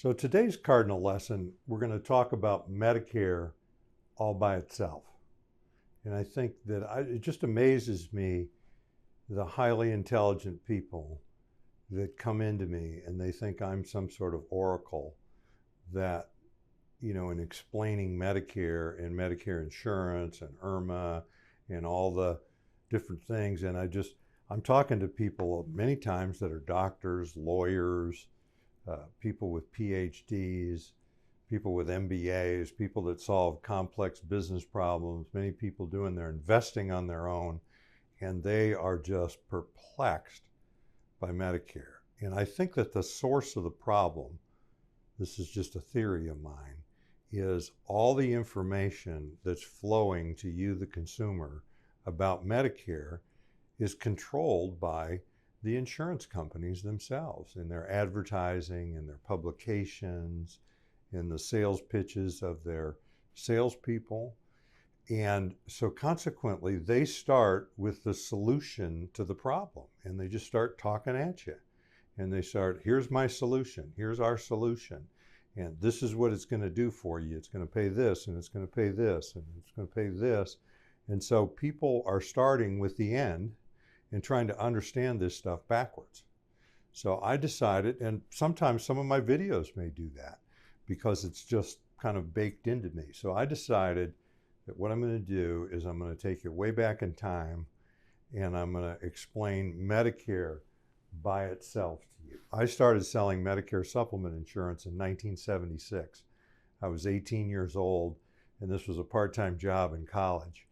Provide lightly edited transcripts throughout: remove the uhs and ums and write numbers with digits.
So today's cardinal lesson, we're going to talk about Medicare all by itself. And I think that it just amazes me the highly intelligent people that come into me and they think I'm some sort of oracle that, in explaining Medicare and Medicare insurance and IRMA and all the different things. And I'm talking to people many times that are doctors, lawyers, people with PhDs, people with MBAs, people that solve complex business problems, many people doing their investing on their own, and they are just perplexed by Medicare. And I think that the source of the problem, this is just a theory of mine, is all the information that's flowing to you, the consumer, about Medicare is controlled by the insurance companies themselves in their advertising, in their publications, in the sales pitches of their salespeople. And so consequently, they start with the solution to the problem and they just start talking at you. And they start, here's my solution, here's our solution. And this is what it's going to do for you. It's going to pay this, and it's going to pay this, and it's going to pay this. And so people are starting with the end and trying to understand this stuff backwards. So I decided, and sometimes some of my videos may do that because it's just kind of baked into me. So I decided that what I'm going to do is I'm going to take you way back in time and I'm going to explain Medicare by itself to you. I started selling Medicare supplement insurance in 1976. I was 18 years old and this was a part-time job in college.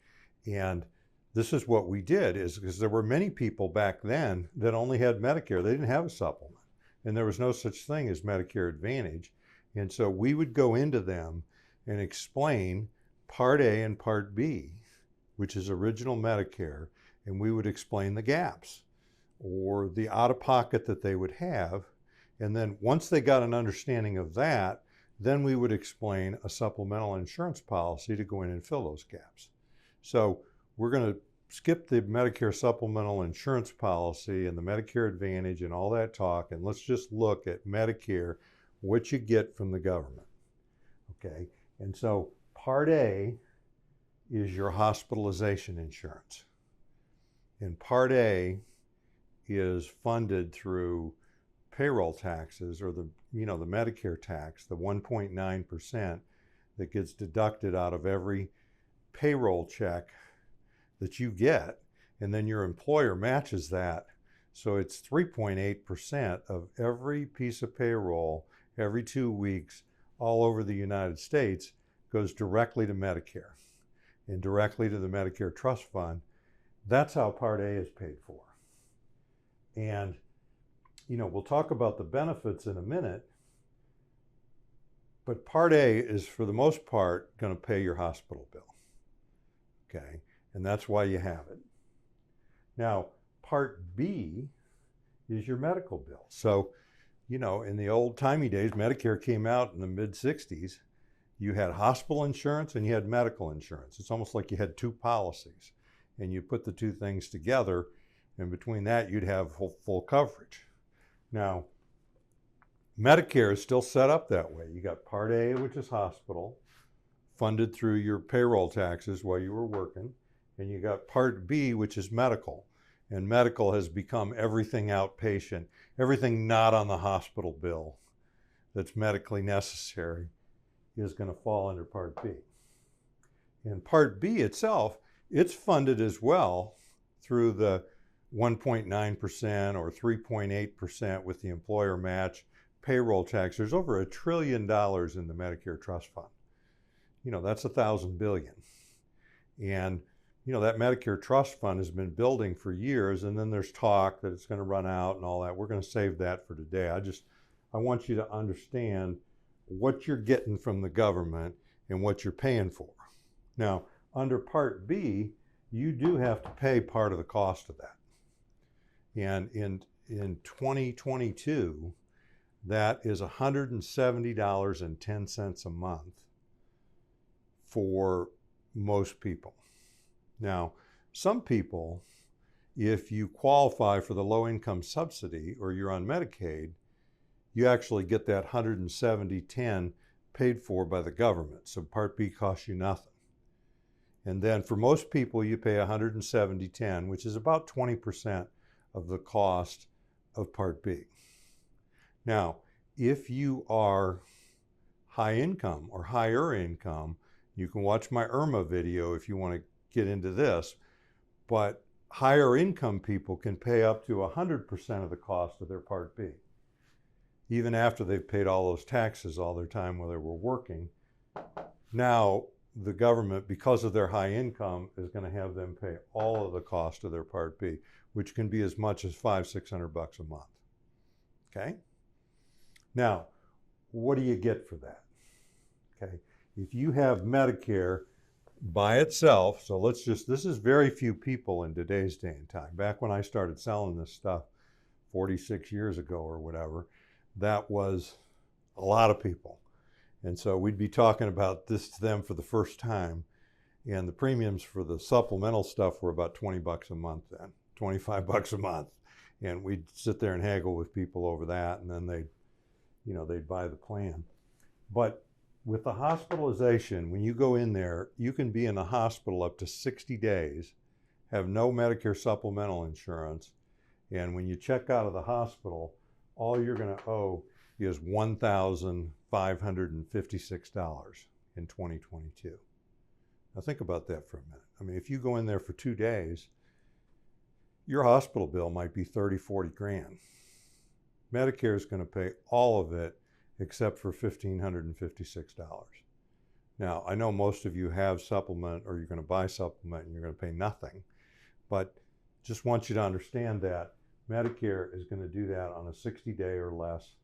And this is what we did, is because there were many people back then that only had Medicare. They didn't have a supplement. And there was no such thing as Medicare Advantage. And so we would go into them and explain Part A and Part B, which is original Medicare, and we would explain the gaps or the out-of-pocket that they would have. And then once they got an understanding of that, then we would explain a supplemental insurance policy to go in and fill those gaps. So we're going to skip the Medicare supplemental insurance policy and the Medicare Advantage and all that talk, and let's just look at Medicare, what you get from the government. Okay, and so Part A is your hospitalization insurance. And Part A is funded through payroll taxes, or the Medicare tax, the 1.9% that gets deducted out of every payroll check that you get, and then your employer matches that. So it's 3.8% of every piece of payroll every 2 weeks all over the United States goes directly to Medicare and directly to the Medicare Trust Fund. That's how Part A is paid for. And, we'll talk about the benefits in a minute, but Part A is for the most part going to pay your hospital bill. Okay, and that's why you have it. Now, Part B is your medical bill. So, in the old-timey days, Medicare came out in the mid-60s. You had hospital insurance and you had medical insurance. It's almost like you had two policies. And you put the two things together, and between that, you'd have full coverage. Now, Medicare is still set up that way. You got Part A, which is hospital, funded through your payroll taxes while you were working. And you got Part B, which is medical. And medical has become everything outpatient, everything not on the hospital bill that's medically necessary is going to fall under Part B. And Part B itself, it's funded as well through the 1.9% or 3.8% with the employer match payroll tax. There's over $1 trillion in the Medicare Trust Fund. That's 1,000 billion. And that Medicare Trust Fund has been building for years, and then there's talk that it's going to run out and all that. We're going to save that for today. I want you to understand what you're getting from the government and what you're paying for. Now, under Part B, you do have to pay part of the cost of that. And in 2022, that is $170.10 a month for most people. Now, some people, if you qualify for the low-income subsidy or you're on Medicaid, you actually get that 170/10 paid for by the government. So Part B costs you nothing. And then for most people, you pay 170/10, which is about 20% of the cost of Part B. Now, if you are high income or higher income, you can watch my IRMA video if you want to get into this, but higher income people can pay up to 100% of the cost of their Part B, even after they've paid all those taxes all their time while they were working. Now, the government, because of their high income, is going to have them pay all of the cost of their Part B, which can be as much as $500-600 a month. Okay? Now, what do you get for that? Okay, if you have Medicare by itself, so this is very few people in today's day and time. Back when I started selling this stuff 46 years ago or whatever, that was a lot of people. And so we'd be talking about this to them for the first time. And the premiums for the supplemental stuff were about $20 a month then, $25 a month. And we'd sit there and haggle with people over that, and then they'd buy the plan. But with the hospitalization, when you go in there, you can be in the hospital up to 60 days, have no Medicare supplemental insurance, and when you check out of the hospital, all you're going to owe is $1,556 in 2022. Now think about that for a minute. I mean, if you go in there for 2 days, your hospital bill might be 30-40 grand. Medicare is going to pay all of it except for $1,556. Now, I know most of you have supplement, or you're going to buy supplement and you're going to pay nothing, but just want you to understand that Medicare is going to do that on a 60-day or less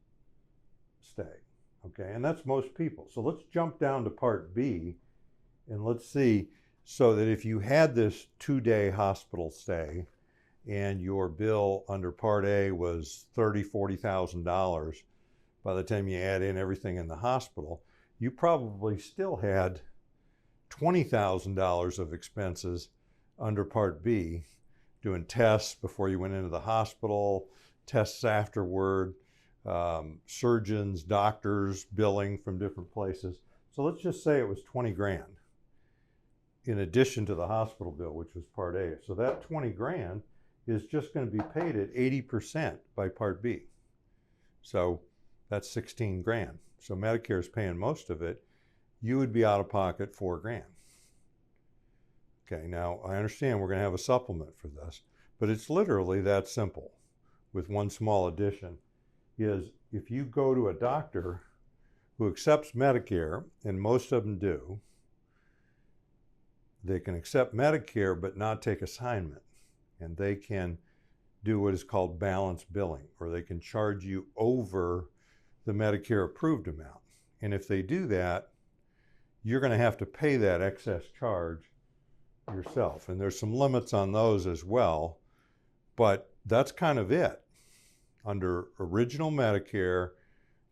stay. Okay, and that's most people. So let's jump down to Part B and let's see, so that if you had this 2-day hospital stay and your bill under Part A was $30,000-$40,000, by the time you add in everything in the hospital, you probably still had $20,000 of expenses under Part B, doing tests before you went into the hospital, tests afterward, surgeons, doctors, billing from different places. So let's just say it was 20 grand in addition to the hospital bill, which was Part A. So that 20 grand is just going to be paid at 80% by Part B. So that's 16 grand. So Medicare is paying most of it. You would be out of pocket 4 grand. Okay, now I understand we're going to have a supplement for this, but it's literally that simple, with one small addition, is if you go to a doctor who accepts Medicare, and most of them do, they can accept Medicare but not take assignment, and they can do what is called balance billing, or they can charge you over the Medicare approved amount. And if they do that, you're going to have to pay that excess charge yourself. And there's some limits on those as well, but that's kind of it. Under original Medicare,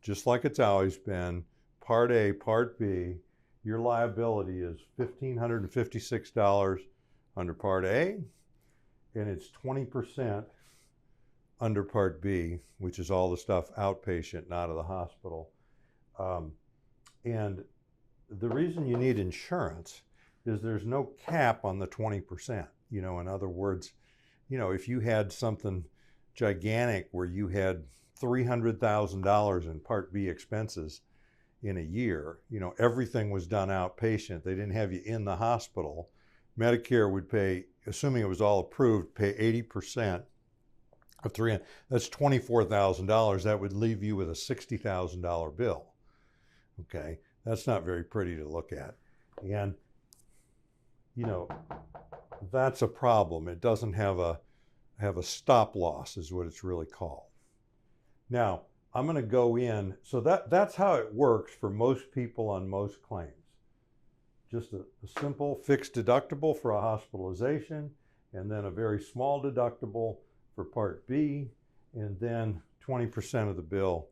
just like it's always been, Part A, Part B, your liability is $1,556 under Part A, and it's 20% under Part B, which is all the stuff outpatient, not out of the hospital. And the reason you need insurance is there's no cap on the 20%. In other words, if you had something gigantic where you had $300,000 in Part B expenses in a year, everything was done outpatient, they didn't have you in the hospital, Medicare would pay, assuming it was all approved, pay 80% of $300,000. That's $24,000. That would leave you with a $60,000 bill. Okay, that's not very pretty to look at. And, that's a problem. It doesn't have a stop loss, is what it's really called. Now, I'm going to go in. So that's how it works for most people on most claims. Just a simple fixed deductible for a hospitalization, and then a very small deductible for Part B, and then 20% of the bill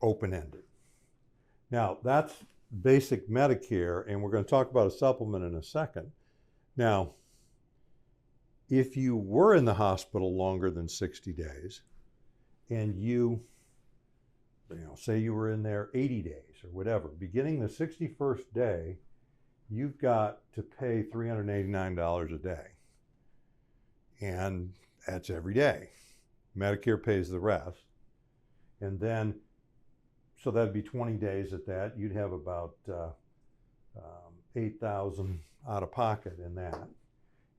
open-ended. Now, that's basic Medicare, and we're going to talk about a supplement in a second. Now, if you were in the hospital longer than 60 days, and you say you were in there 80 days or whatever, beginning the 61st day, you've got to pay $389 a day. And that's every day. Medicare pays the rest. And then, so that'd be 20 days at that. You'd have about $8,000 out of pocket in that.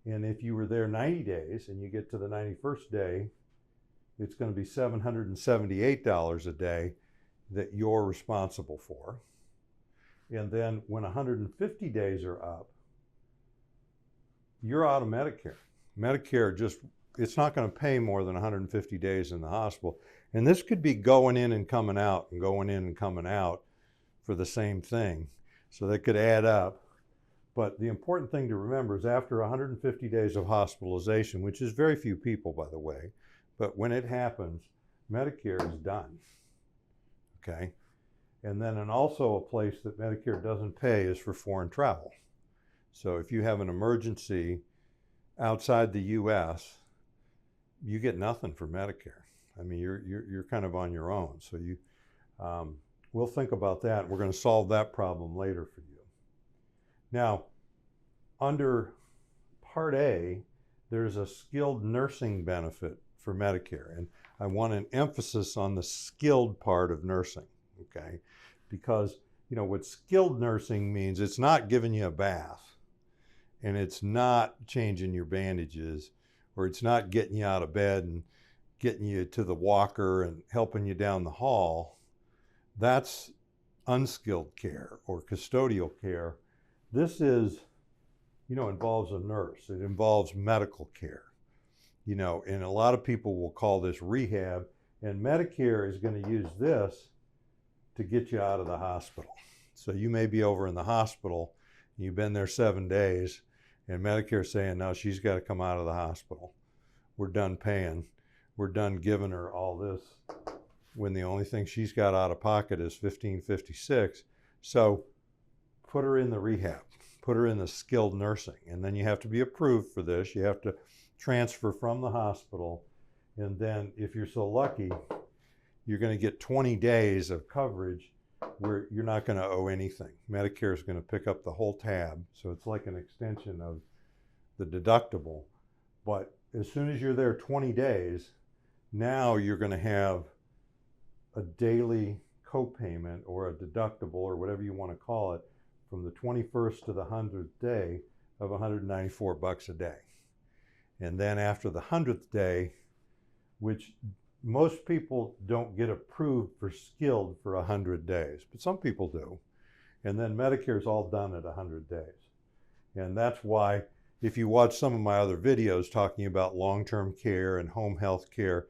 And if you were there 90 days and you get to the 91st day, it's going to be $778 a day that you're responsible for. And then when 150 days are up, you're out of Medicare. Medicare it's not going to pay more than 150 days in the hospital. And this could be going in and coming out and going in and coming out for the same thing. So that could add up. But the important thing to remember is after 150 days of hospitalization, which is very few people, by the way, but when it happens, Medicare is done. Okay? And then also a place that Medicare doesn't pay is for foreign travel. So if you have an emergency outside the U.S., you get nothing for Medicare. I mean, you're kind of on your own. So we'll think about that. We're going to solve that problem later for you. Now, under Part A, there's a skilled nursing benefit for Medicare. And I want an emphasis on the skilled part of nursing, okay? Because, what skilled nursing means, it's not giving you a bath, and it's not changing your bandages, or it's not getting you out of bed and getting you to the walker and helping you down the hall. That's unskilled care or custodial care. This is, involves a nurse. It involves medical care. And a lot of people will call this rehab, and Medicare is going to use this to get you out of the hospital. So you may be over in the hospital, you've been there 7 days, and Medicare's saying, no, she's got to come out of the hospital. We're done paying. We're done giving her all this when the only thing she's got out of pocket is $1,556. So put her in the rehab, put her in the skilled nursing, and then you have to be approved for this. You have to transfer from the hospital, and then if you're so lucky, you're going to get 20 days of coverage where you're not going to owe anything. Medicare is going to pick up the whole tab, so it's like an extension of the deductible. But as soon as you're there 20 days, now you're going to have a daily copayment or a deductible or whatever you want to call it from the 21st to the 100th day of $194 a day. And then after the 100th day, which most people don't get approved for skilled for 100 days, but some people do. And then Medicare's all done at 100 days. And that's why if you watch some of my other videos talking about long-term care and home health care,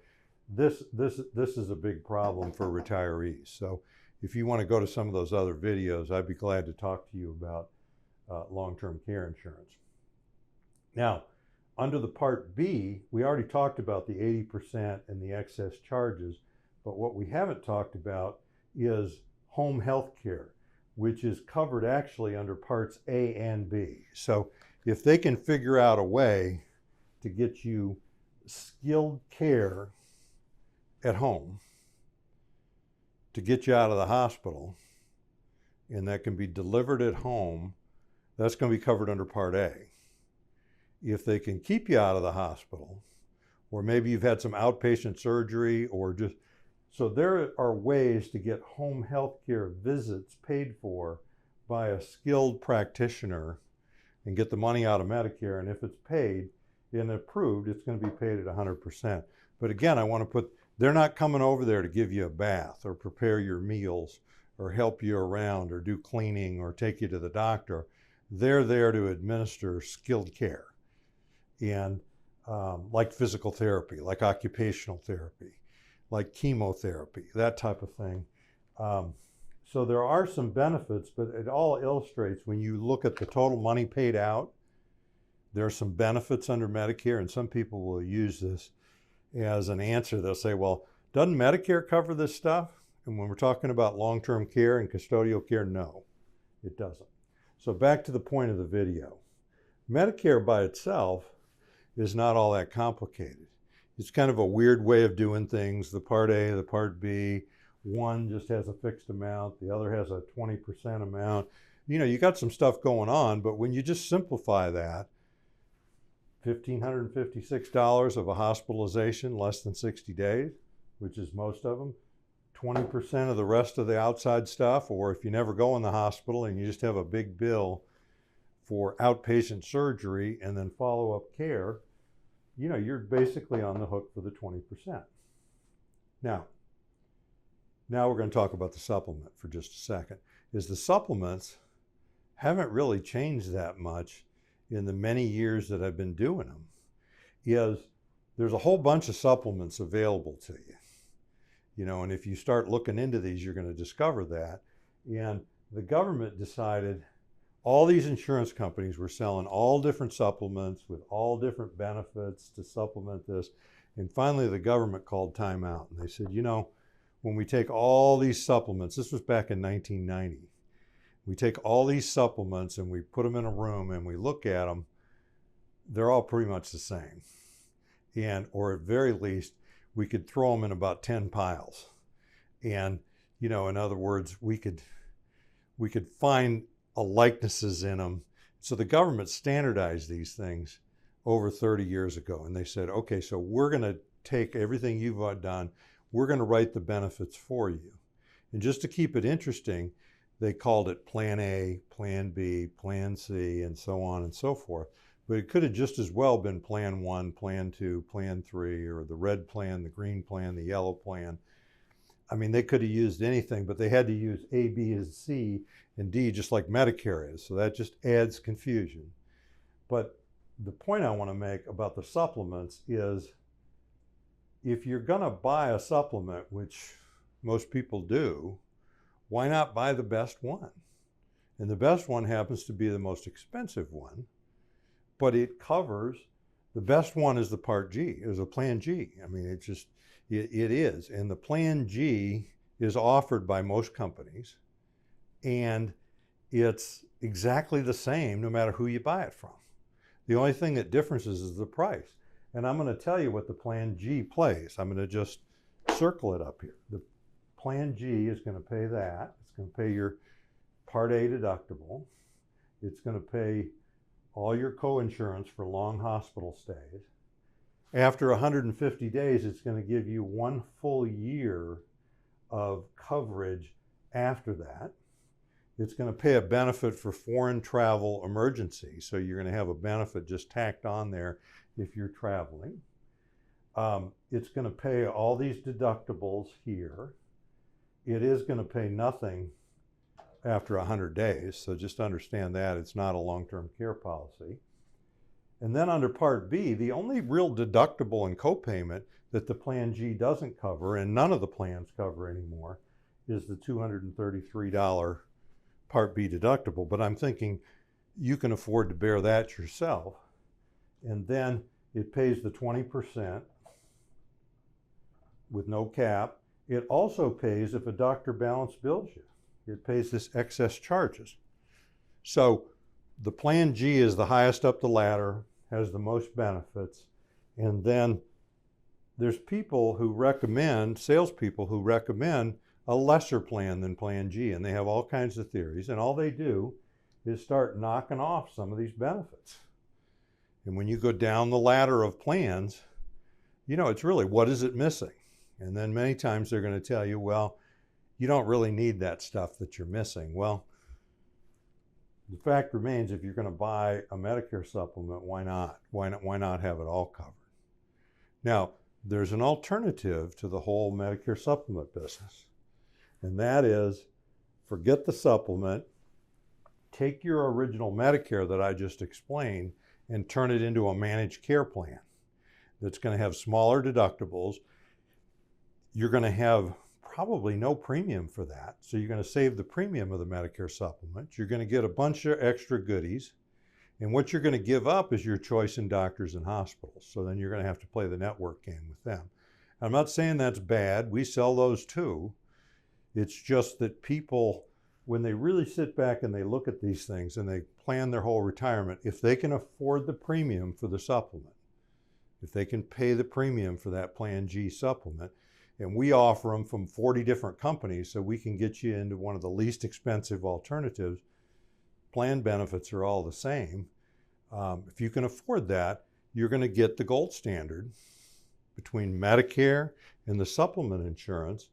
this is a big problem for retirees. So if you want to go to some of those other videos, I'd be glad to talk to you about long-term care insurance. Now, under the Part B, we already talked about the 80% and the excess charges, but what we haven't talked about is home health care, which is covered actually under Parts A and B. So if they can figure out a way to get you skilled care at home, to get you out of the hospital, and that can be delivered at home, that's going to be covered under Part A. If they can keep you out of the hospital, or maybe you've had some outpatient surgery, or just, so there are ways to get home health care visits paid for by a skilled practitioner and get the money out of Medicare. And if it's paid and approved, it's going to be paid at 100%. But again, I want to put, they're not coming over there to give you a bath or prepare your meals or help you around or do cleaning or take you to the doctor. They're there to administer skilled care. And like physical therapy, like occupational therapy, like chemotherapy, that type of thing. So there are some benefits, but it all illustrates when you look at the total money paid out, there are some benefits under Medicare, and some people will use this as an answer. They'll say, well, doesn't Medicare cover this stuff? And when we're talking about long-term care and custodial care, no, it doesn't. So back to the point of the video. Medicare by itself is not all that complicated. It's kind of a weird way of doing things. The Part A, the Part B, one just has a fixed amount, the other has a 20% amount. You got some stuff going on, but when you just simplify that, $1,556 of a hospitalization, less than 60 days, which is most of them, 20% of the rest of the outside stuff, or if you never go in the hospital and you just have a big bill for outpatient surgery and then follow-up care, you're basically on the hook for the 20%. Now we're going to talk about the supplement for just a second. The supplements haven't really changed that much in the many years that I've been doing them. There's a whole bunch of supplements available to you. And if you start looking into these, you're going to discover that. And the government decided all these insurance companies were selling all different supplements with all different benefits to supplement this. And finally, the government called time out. And they said, when we take all these supplements, this was back in 1990, we take all these supplements and we put them in a room and we look at them, they're all pretty much the same. Or at very least, we could throw them in about 10 piles. And, in other words, we could find likenesses in them. So the government standardized these things over 30 years ago. And they said, okay, so we're going to take everything you've done, we're going to write the benefits for you. And just to keep it interesting, they called it Plan A, Plan B, Plan C, and so on and so forth. But it could have just as well been Plan 1, Plan 2, Plan 3, or the red plan, the green plan, the yellow plan. I mean, they could have used anything, but they had to use A, B, and C, and D, just like Medicare is. So that just adds confusion. But the point I want to make about the supplements is, if you're going to buy a supplement, which most people do, why not buy the best one? And the best one happens to be the most expensive one, but it covers, the best one is the Part G, is a Plan G. I mean, it is. And the Plan G is offered by most companies, and it's exactly the same no matter who you buy it from. The only thing that differs is the price. And I'm going to tell you what the Plan G plays. I'm going to just circle it up here. The Plan G is going to pay that. It's going to pay your Part A deductible. It's going to pay all your co-insurance for long hospital stays. After 150 days, it's going to give you 1 full year of coverage after that. It's going to pay a benefit for foreign travel emergency. So you're going to have a benefit just tacked on there if you're traveling. It's going to pay all these deductibles here. It is going to pay nothing after 100 days. So just understand that it's not a long-term care policy. And then under Part B, the only real deductible and copayment that the Plan G doesn't cover, and none of the plans cover anymore, is the $233 Part B deductible. But I'm thinking you can afford to bear that yourself. And then it pays the 20% with no cap. It also pays if a doctor balance bills you. It pays this excess charges. So the Plan G is the highest up the ladder, has the most benefits. And then there's people who recommend, salespeople who recommend a lesser plan than Plan G, and they have all kinds of theories, and all they do is start knocking off some of these benefits. And when you go down the ladder of plans, it's really, what is it missing? And then many times they're going to tell you, well, you don't really need that stuff that you're missing. Well, the fact remains, if you're going to buy a Medicare supplement, why not? Why not have it all covered? Now, there's an alternative to the whole Medicare supplement business, and that is, forget the supplement, take your original Medicare that I just explained and turn it into a managed care plan that's going to have smaller deductibles. You're going to have probably no premium for that. So you're going to save the premium of the Medicare supplement. You're going to get a bunch of extra goodies. And what you're going to give up is your choice in doctors and hospitals. So then you're going to have to play the network game with them. I'm not saying that's bad. We sell those too. It's just that people, when they really sit back and they look at these things and they plan their whole retirement, if they can afford the premium for the supplement, if they can pay the premium for that Plan G supplement, and we offer them from 40 different companies, so we can get you into one of the least expensive alternatives. Plan benefits are all the same. If you can afford that, you're going to get the gold standard between Medicare and the supplement insurance.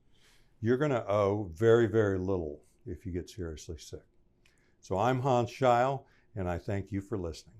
You're going to owe very, very little if you get seriously sick. So I'm Hans Scheil, and I thank you for listening.